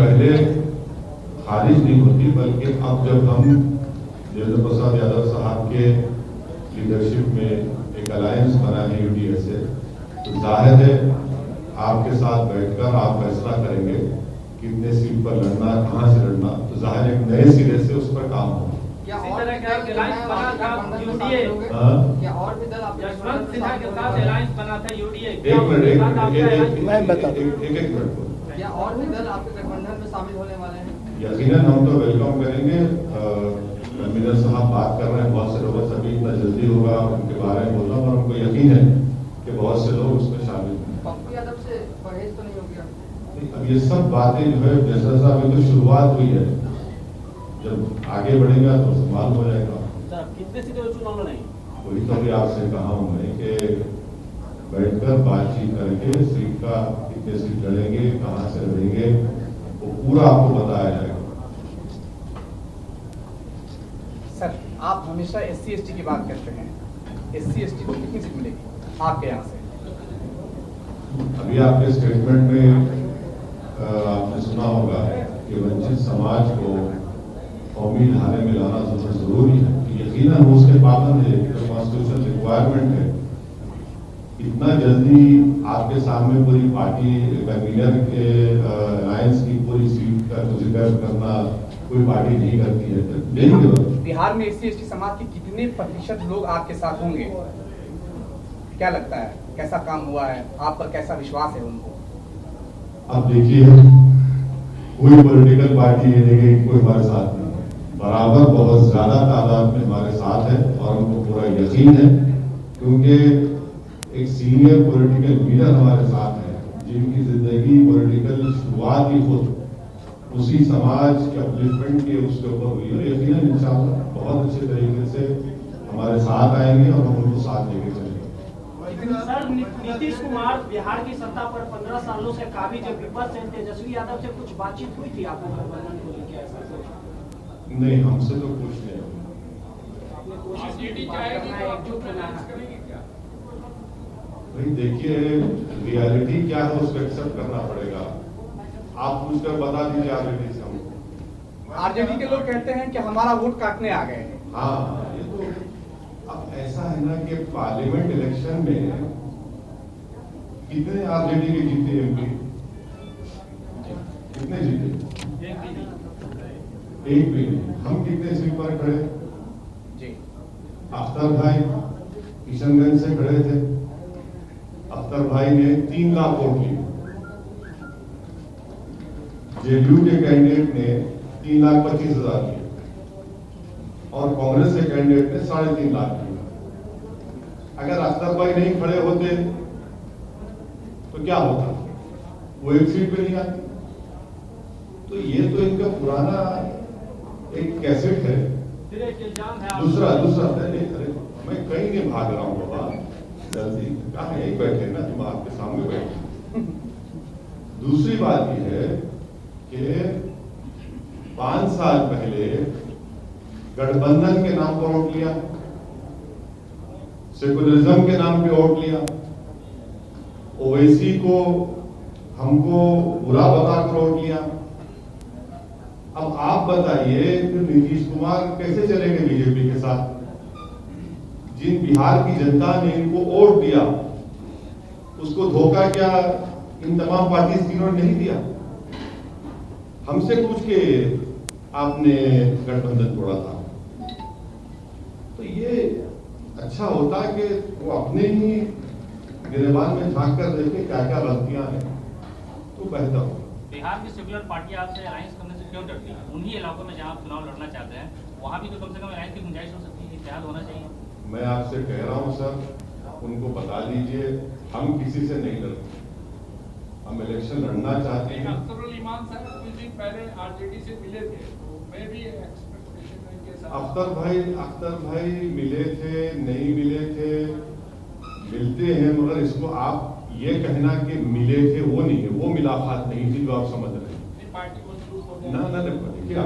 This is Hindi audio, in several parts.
पहले खारिज नहीं होती, बल्कि अब जब हम देवेंद्र प्रसाद यादव साहब के लीडरशिप में एक अलायंस बना है यूडीए से, तो जाहिर है आपके साथ बैठकर आप फैसला करेंगे कितने सीट पर लड़ना, कहां से लड़ना, तो जाहिर एक नए सिरे से उस पर काम होगा। क्या और भी दल यशवंत सिन्हा के साथ अलायंस बना था यूडीए? एक मिनट, मैं बता दूं, एक मिनट। क्या और भी दल आपके गठबंधन में शामिल होने वाले हैं? यकीनन हम तो वेलकम करेंगे। कन्वीनर साहब बात कर रहे हैं, बहुत से लोगों से अभी इतना जल्दी होगा उनके बारे में बोलना, और हमको यकीन है कि बहुत से लोग उसमें शामिल हैं। पप्पू यादव से परहेज तो नहीं हो गया? अब ये सब बातें जो है जैसा साहब तो शुरुआत हुई है, जब आगे बढ़ेगा तो संभाल हो जाएगा। कितने सीटें चुनाव लड़ेंगे? वही तो अभी आपसे कहा हूं मैं कि बैठकर बातचीत करके सीट का कितने सीट लड़ेंगे, कहां से लड़ेंगे, वो पूरा आपको बताया जाएगा। सर, आप हमेशा SC/ST की बात करते हैं, SC/ST को कितनी सीट मिलेगी आपके यहाँ से? अभी आपके स्टेटमेंट में आपने सुना होगा कि वंचित समाज को कौमी धारे में लाना जरूरी है। यकीनन वो उसके पाबंद है, तो कॉन्स्टिट्यूशन रिक्वायरमेंट है। इतना जल्दी आपके सामने पूरी पार्टी कन्वीनर के अलायंस की पूरी सीट का जिक्र करना कोई पार्टी नहीं करती है, तो नहीं। बिहार में SC/ST समाज के कितने प्रतिशत लोग आपके साथ होंगे? क्या लगता है, कैसा काम हुआ है, आप पर कैसा विश्वास है उनको? अब देखिए, कोई पॉलिटिकल पार्टी ये नहीं कि कोई हमारे साथ नहीं है, बराबर बहुत ज्यादा तादाद में हमारे साथ है, और हमको पूरा यकीन है क्योंकि एक सीनियर पॉलिटिकल लीडर हमारे साथ है जिनकी जिंदगी पॉलिटिकल शुरुआत ही खुद उसी समाज के अपलिफ्टमेंट के उसके ऊपर हुई है। यकीनन इंशाअल्लाह बहुत अच्छे तरीके से हमारे साथ आएंगे और हम उनको साथ लेके चलेंगे। सर, नीतीश कुमार बिहार की सत्ता पर 15 सालों से काबिज, जब विपक्ष से तेजस्वी यादव से कुछ बातचीत हुई थी आपको गठबंधन को लेकर? ऐसा नहीं, हमसे तो कुछ नहीं हुआ। भाई देखिए, रियलिटी क्या है उसको एक्सेप्ट करना पड़ेगा। आप पूछकर बता दीजिए आरजेडी से हमको। आरजेडी के लोग कहते हैं कि हमारा वोट काटने आ गए हैं। हाँ, ये तो अब ऐसा है ना कि पार्लियामेंट इलेक्शन में कितने आरजेडी के जीते MP? कितने जीते? एक भी नहीं। हम कितने सीट पर खड़े? जी, अख्तर भाई किशनगंज से खड़े थे। अख्तर भाई ने 3 लाख वोट लिए। जेडीयू के कैंडिडेट ने 3,25,000 लिए और कांग्रेस के कैंडिडेट ने 3.5 लाख लिए। अगर अख्तर भाई नहीं खड़े होते तो क्या होता? वो एक सीट पे नहीं आती। तो ये तो इनका पुराना एक कैसेट है। दूसरा अरे मैं कहीं नहीं भाग रहा हूं बाबा, जल्दी कहा यही बैठे ना, तुम आपके सामने बैठे। दूसरी बात यह है कि 5 साल पहले गठबंधन के नाम पर वोट लिया, सेकुलरिज्म के नाम पे वोट लिया, ओवैसी को हमको बुरा बताकर वोट लिया। अब आप बताइए कि नीतीश कुमार कैसे चलेंगे बीजेपी के साथ? जिन बिहार की जनता ने इनको वोट दिया उसको धोखा क्या इन तमाम पार्टी तीनों ने नहीं दिया? हमसे पूछ के आपने गठबंधन तोड़ा था। तो ये अच्छा होता कि वो अपने ही गिरेबान में झांक कर देखे क्या क्या गलतियां हैं, तो बेहतर हो। बिहार की सेक्युलर पार्टी आपसे अलायंस करने से क्यों डरती है? उन्हीं इलाकों में जहां आप चुनाव लड़ना चाहते हैं वहां भी तो कम से कम अलायंस की गुंजाइश हो सकती है, इत्तेहाद होना चाहिए। मैं आपसे कह रहा हूं सर, उनको बता दीजिए हम किसी से नहीं डरते, हम इलेक्शन लड़ना चाहते हैं। अख्तरुल ईमान साहब कुछ दिन पहले आरजेडी से मिले थे, तो मैं भी एक्सपेक्टेशन के साथ। अख्तर भाई मिले थे, नहीं मिले थे, मिलते हैं, मगर इसको आप ये कहना कि मिले थे वो नहीं है, वो मुलाकात नहीं थी जो आप समझ रहे हैं। पार्टी को शुरू हो गया ना देखिए,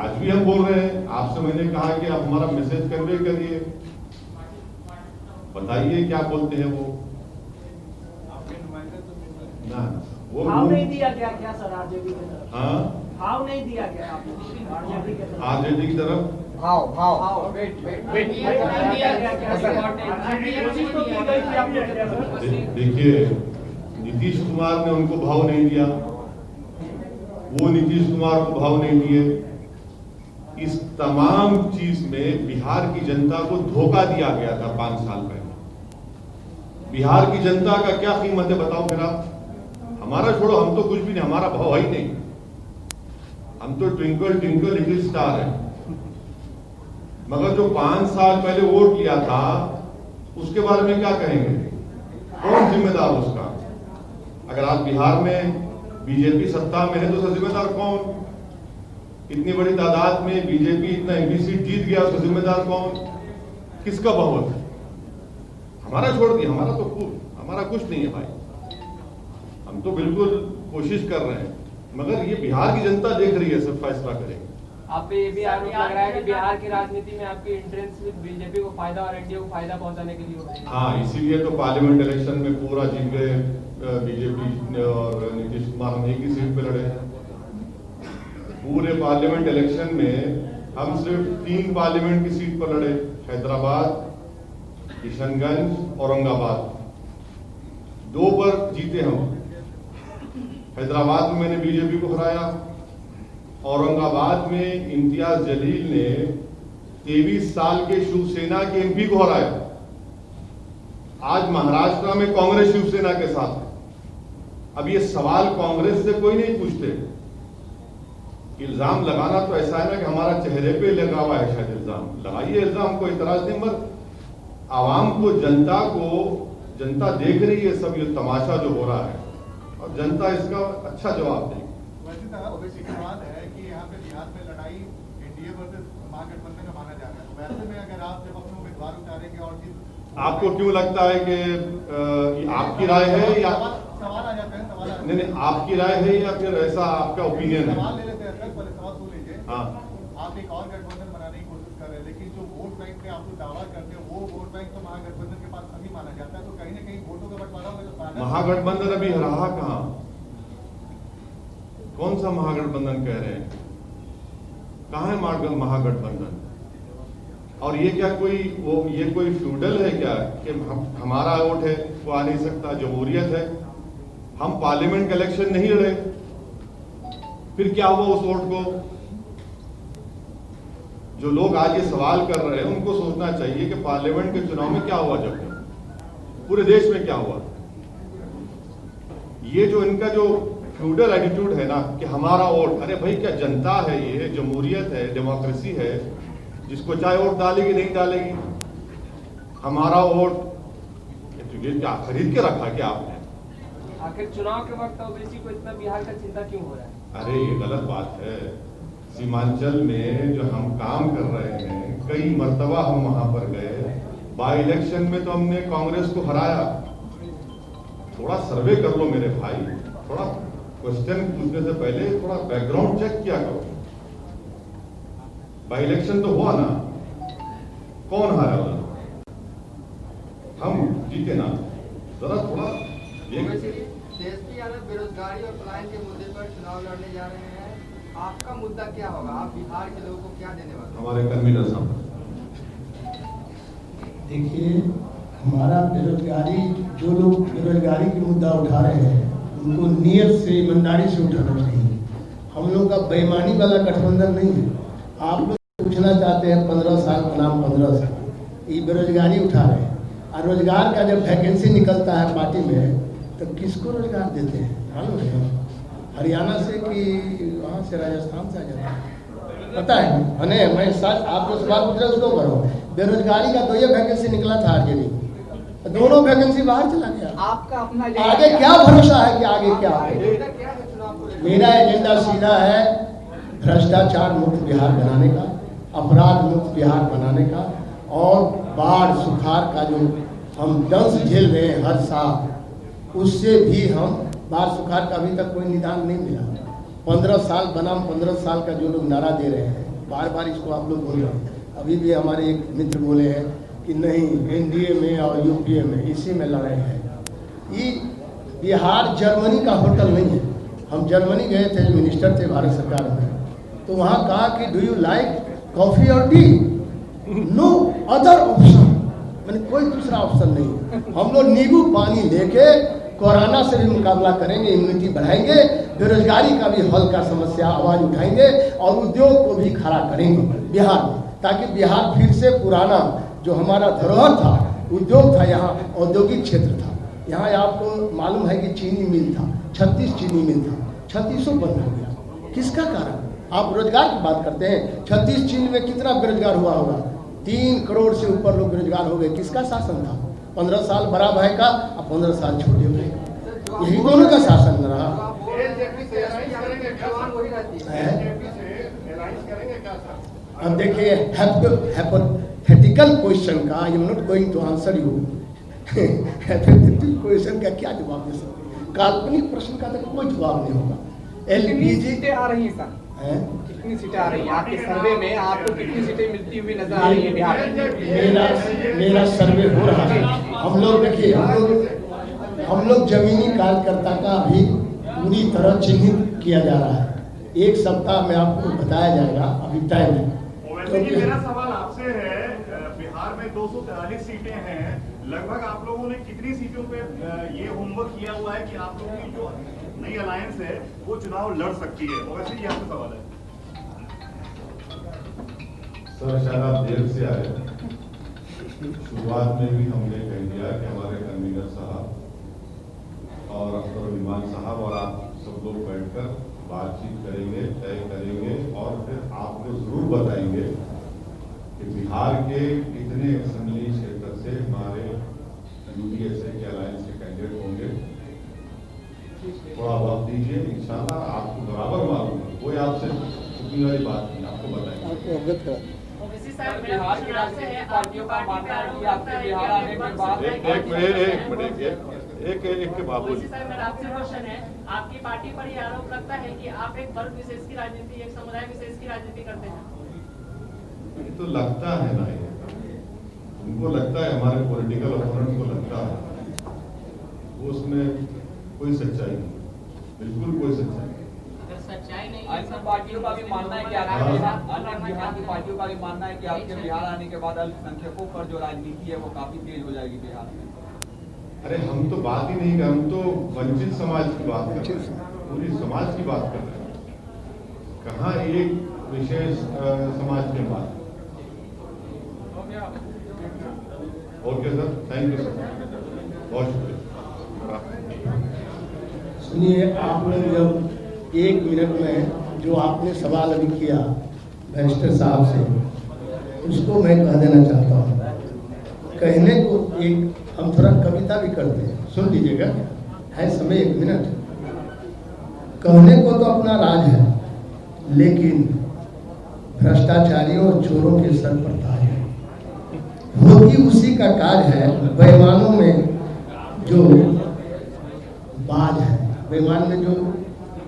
आज भी हम बोल रहे हैं आपसे, मैंने कहा कि आप हमारा मैसेज कन्वे करिए, बताइए क्या बोलते हैं वो। आपके नुमाइंदे तो मिल रहे हैं। ना वो भाव नहीं दिया गया क्या सर आरजेडी की तरफ? हाँ, भाव नहीं दिया गया आपको आरजेडी की तरफ? आरजेडी की तरफ भाव भाव हाँ, वेट वेट वेट नहीं दिया गया क्या सर? आरजेडी कोशिश तो की गई थी आप लोग की तरफ। देखिए, नीतीश कुमार ने उनको भाव नहीं दिया, वो नीतीश कुमार को भाव नहीं दिए। इस तमाम चीज में बिहार की जनता को धोखा दिया गया था 5 साल पहले। बिहार की जनता का क्या कीमत है बताओ फिर आप? हमारा छोड़ो, हम तो कुछ भी नहीं, हमारा भाव है ही नहीं। हम तो ट्विंकल ट्विंकल लिटिल स्टार है। मगर जो 5 साल पहले वोट लिया था उसके बारे में क्या कहेंगे? कौन जिम्मेदार उसका? अगर आज बिहार में बीजेपी सत्ता में है तो उसका जिम्मेदार कौन? इतनी बड़ी तादाद में बीजेपी इतना एमपी सीट जीत गया, उसका जिम्मेदार कौन? किसका बहुमत है? हमारा छोड़ दिया, हमारा कुछ नहीं है भाई। हम तो बिल्कुल कोशिश कर रहे हैं, मगर ये बिहार की जनता देख रही है, सब फैसला करेगी। आप पे ये भी आरोप लग रहा है कि बिहार की राजनीति में आपकी एंट्रेंस विद बीजेपी को फायदा और एनडीए को फायदा पहुंचाने के लिए हो रही है। हाँ, इसीलिए तो पार्लियामेंट इलेक्शन में पूरा जीत गए बीजेपी और नीतीश कुमार हम एक ही सीट पे लड़े। पूरे पार्लियामेंट इलेक्शन में हम सिर्फ 3 पार्लियामेंट की सीट पर लड़े, हैदराबाद, किशनगंज, औरंगाबाद। 2 पर जीते हम। हैदराबाद में मैंने बीजेपी को हराया, औरंगाबाद में इम्तियाज जलील ने 23 साल के शिवसेना के एमपी को हराया। आज महाराष्ट्र में कांग्रेस शिवसेना के साथ है। अब ये सवाल कांग्रेस से कोई नहीं पूछते। इल्जाम लगाना तो ऐसा है ना कि हमारा चेहरे पे लगा हुआ है, शायद इल्जाम लगाइए, इल्जाम को इतराज नहीं, मगर आवाम को, जनता देख रही है सब ये तमाशा जो हो रहा है, और जनता इसका अच्छा जवाब देगी। वैसे तो सवाल है कि यहाँ पे बिहार में लड़ाई एनडीए वर्सेस महागठबंधन का माना जा रहा है, तो वैसे में अगर आप जब अपने उम्मीदवार उतारेंगे और आपको क्यों लगता है कि आपकी राय है या सवाल आ जाते हैं? नहीं, आपकी राय है या फिर ऐसा आपका ओपिनियन है? सवाल ले लेते हैं सर, पहले सवाल सुन लीजिए। हाँ, आप एक और गठबंधन बनाने की कोशिश कर रहे हैं, लेकिन जो वोट बैंक पे आप लोग दावा करते हैं वो वोट बैंक तो महागठबंधन के पास अभी माना जाता है, तो कहीं ना कहीं वोटों का बंटवारा होगा तो महागठबंधन अभी रहा कहाँ? कौन सा महागठबंधन कह रहे हैं? कहाँ है महागठबंधन? और ये क्या ये कोई फ्यूडल है क्या कि हमारा वोट है वो आ नहीं सकता? जमहूरियत है। हम पार्लियामेंट इलेक्शन नहीं लड़े, फिर क्या हुआ उस वोट को? जो लोग आज ये सवाल कर रहे हैं उनको सोचना चाहिए कि पार्लियामेंट के चुनाव में क्या हुआ, जब पूरे देश में क्या हुआ। ये जो इनका जो फ्यूडल एटीट्यूड है ना कि हमारा वोट, अरे भाई क्या जनता है, ये जमहूरियत है, डेमोक्रेसी है, जिसको चाहे वोट डालेगी नहीं डालेगी, हमारा वोट ये क्या खरीद के रखा क्या आपने? आखिर चुनाव के वक्त ओबीसी को इतना बिहार का चिंता क्यों हो रहा है? अरे ये गलत बात है। सीमांचल में जो हम काम कर रहे हैं, कई मर्तबा हम वहां पर गए, बाई इलेक्शन में तो हमने कांग्रेस को हराया। थोड़ा सर्वे कर लो मेरे भाई, थोड़ा क्वेश्चन पूछने से पहले थोड़ा बैकग्राउंड चेक किया करो। बाई इलेक्शन तो हुआ ना, कौन हारा? हम जीते ना। जरा थोड़ा तेजस्वी यादव बेरोजगारी और पलायन के मुद्दे पर चुनाव लड़ने जा रहे हैं, आपका मुद्दा क्या होगा? आप बिहार के लोगों को क्या देने वाले? हमारे कन्वीनर साहब, देखिए, हमारा बेरोजगारी, जो लोग बेरोजगारी की मुद्दा उठा रहे हैं उनको नियत से, ईमानदारी से उठाना चाहिए। हम लोग का बेईमानी वाला गठबंधन नहीं है। आप लोग पूछना चाहते हैं 15 साल बनाम 15 साल, ये बेरोजगारी उठा रहे हैं। और रोजगार का जब वैकेंसी निकलता है पार्टी में तो किसको रोजगार देते हैं मालूम है? हरियाणा से कि वहाँ से, राजस्थान से आ जाता है, पता है ना? मैं सच आपको सवाल पूछ रहा हूँ, उसको करो। बेरोजगारी का 2 वैकेंसी निकला था आरजेडी, दोनों वैकेंसी बाहर चला गया। आपका अपना आगे क्या भरोसा है कि आगे क्या है? मेरा एजेंडा सीधा है भ्रष्टाचार मुक्त बिहार बनाने का, अपराध मुक्त बिहार बनाने का, और बाढ़ सुखाड़ का जो हम दंश झेल रहे हैं हर साल, उससे भी हम, बाढ़ सुखाड़ का अभी तक कोई निदान नहीं मिला। 15 साल बनाम 15 साल का जो लोग नारा दे रहे हैं, बार बार इसको आप लोग बोल रहे हैं। अभी भी हमारे एक मित्र बोले हैं कि नहीं, एनडीए में और यूपीए में इसी में लड़ाई है। ये बिहार जर्मनी का होटल नहीं है। हम जर्मनी गए थे, मिनिस्टर थे भारत सरकार में, तो वहाँ कहा कि डू यू लाइक कॉफी और टी? नो अदर ऑप्शन, मैंने कोई दूसरा ऑप्शन नहीं। हम लोग नींबू पानी लेके कोरोना से भी मुकाबला करेंगे, इम्यूनिटी बढ़ाएंगे, बेरोजगारी का भी हल का समस्या आवाज उठाएंगे और उद्योग को भी खड़ा करेंगे बिहार में, ताकि बिहार फिर से पुराना जो हमारा धरोहर था, उद्योग था, यहाँ औद्योगिक क्षेत्र था। यहाँ आपको मालूम है कि चीनी मिल था, 36 चीनी मिल था, 36 बंद हो गया। किसका कारण? आप रोजगार की बात करते हैं, 36 चीन में कितना बेरोजगार हुआ होगा? 3 करोड़ से ऊपर लोग बेरोजगार हो गए। किसका शासन था? 15 साल बड़ा भाई का और 15 साल छोटे भाई का, यही दोनों का शासन रहा। अब देखिए हाइपोथेटिकल क्वेश्चन का, I am not going to answer you. Hypothetical question का क्या जवाब दे सकते? काल्पनिक प्रश्न का तो कोई जवाब नहीं होगा। कितनी सीटें आ रही हैं सर? कितनी सीटें आ रही हैं आपके सर्वे में? आपको कितनी सीटें मिलती हुई नजर आ रही है बिहार में? मेरा सर्वे हो रहा है। हम लोग देखिए, हम लोग जमीनी कार्यकर्ता का अभी पूरी तरह चिन्हित किया जा रहा है। 1 सप्ताह में आपको बताया जाएगा, अभी टाइम है। वैसे मेरा सवाल आपसे है, बिहार में 243 सीटें हैं, लगभग आप लोगों ने कितनी सीटों पे ये होमवर्क किया हुआ है कि आप लोगों की जो नई अलायंस है वो चुनाव लड़ सकती है? और वैसे ये आपका सवाल है सर, शायद आप देर से आए। शुरुआत में भी हमने कह दिया कि हमारे कन्वीनर साहब और अख्तर विमान साहब और आप सब लोग बैठकर बातचीत करेंगे, तय करेंगे और फिर आपको जरूर बताएंगे कि बिहार के कितने असेंबली क्षेत्र से हमारे यूडीएसए के अलायंस के कैंडिडेट होंगे। थोड़ा वक्त दीजिए, इंशाल्लाह आपको बराबर मालूम है, कोई आपसे छुपने वाली बात नहीं, आपको बताएंगे। बिहार की राजनीतिक पार्टियों का मानना है कि आपके बिहार आने के बाद एक के बाबू जी, मेरा आपसे क्वेश्चन है, आपकी पार्टी पर ये आरोप लगता है कि आप एक वर्ग विशेष की राजनीति, एक समुदाय विशेष की राजनीति करते हैं। ये तो लगता है ना, ये उनको लगता है, हमारे पॉलिटिकल ओपोनेंट को लगता है, वो उसमें कोई सच्चाई नहीं, बिल्कुल कोई सच्चाई नहीं। सच्चाई नहीं, अन्य पार्टियों का भी मानना है कि अन्य बिहार की पार्टियों का भी मानना है कि आपके बिहार आने के बाद अल्पसंख्यकों पर जो राजनीति है वो काफी तेज हो जाएगी बिहार में। अरे हम तो बात ही नहीं कर, हम तो वंचित समाज की बात कर रहे हैं, पूरी समाज की बात कर रहे हैं, कहाँ एक विशेष समाज की बात। Okay sir, thank you sir, बहुत शुक्रिया। सुनिए, आपने जब 1 मिनट में जो आपने सवाल अभी किया बैरिस्टर साहब से, उसको मैं कह देना चाहता हूँ। कहने को एक हम थोड़ा कविता भी करते हैं, सुन लीजिएगा, है समय 1 मिनट। कहने को तो अपना राज है, लेकिन भ्रष्टाचारियों और चोरों के सर पर ताज है। होगी उसी का काज है, बेईमानों में जो बाज है, बेईमान में जो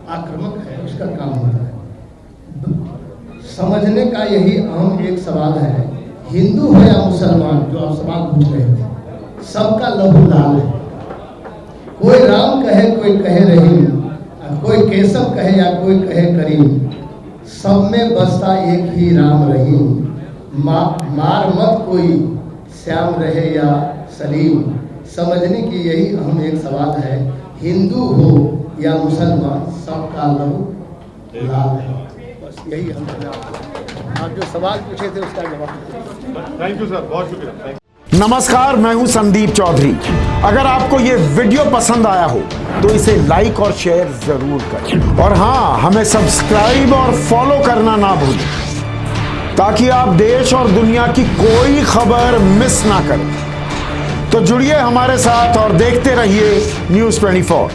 आक्रामक है, उसका काम होता है। समझने का यही अहम एक सवाल है, हिंदू हो या मुसलमान, जो आप सवाल पूछ रहे थे, सबका लहू लाल है। कोई राम कहे, कोई कहे रहीम, कोई केशव कहे या कोई कहे करीम, सब में बसता एक ही राम रहीम। मार मत कोई, श्याम रहे या सलीम। समझने की यही अहम एक सवाल है, हिंदू हो या मुसलमान, सबका लहू लाल है। बस यही हम आप जो सवाल पूछे थे उसका जवाब। थैंक यू सर, बहुत शुक्रिया। नमस्कार, मैं हूं संदीप चौधरी। अगर आपको ये वीडियो पसंद आया हो तो इसे लाइक और शेयर जरूर करें, और हाँ, हमें सब्सक्राइब और फॉलो करना ना भूलें, ताकि आप देश और दुनिया की कोई खबर मिस ना करें। तो जुड़िए हमारे साथ और देखते रहिए News 24।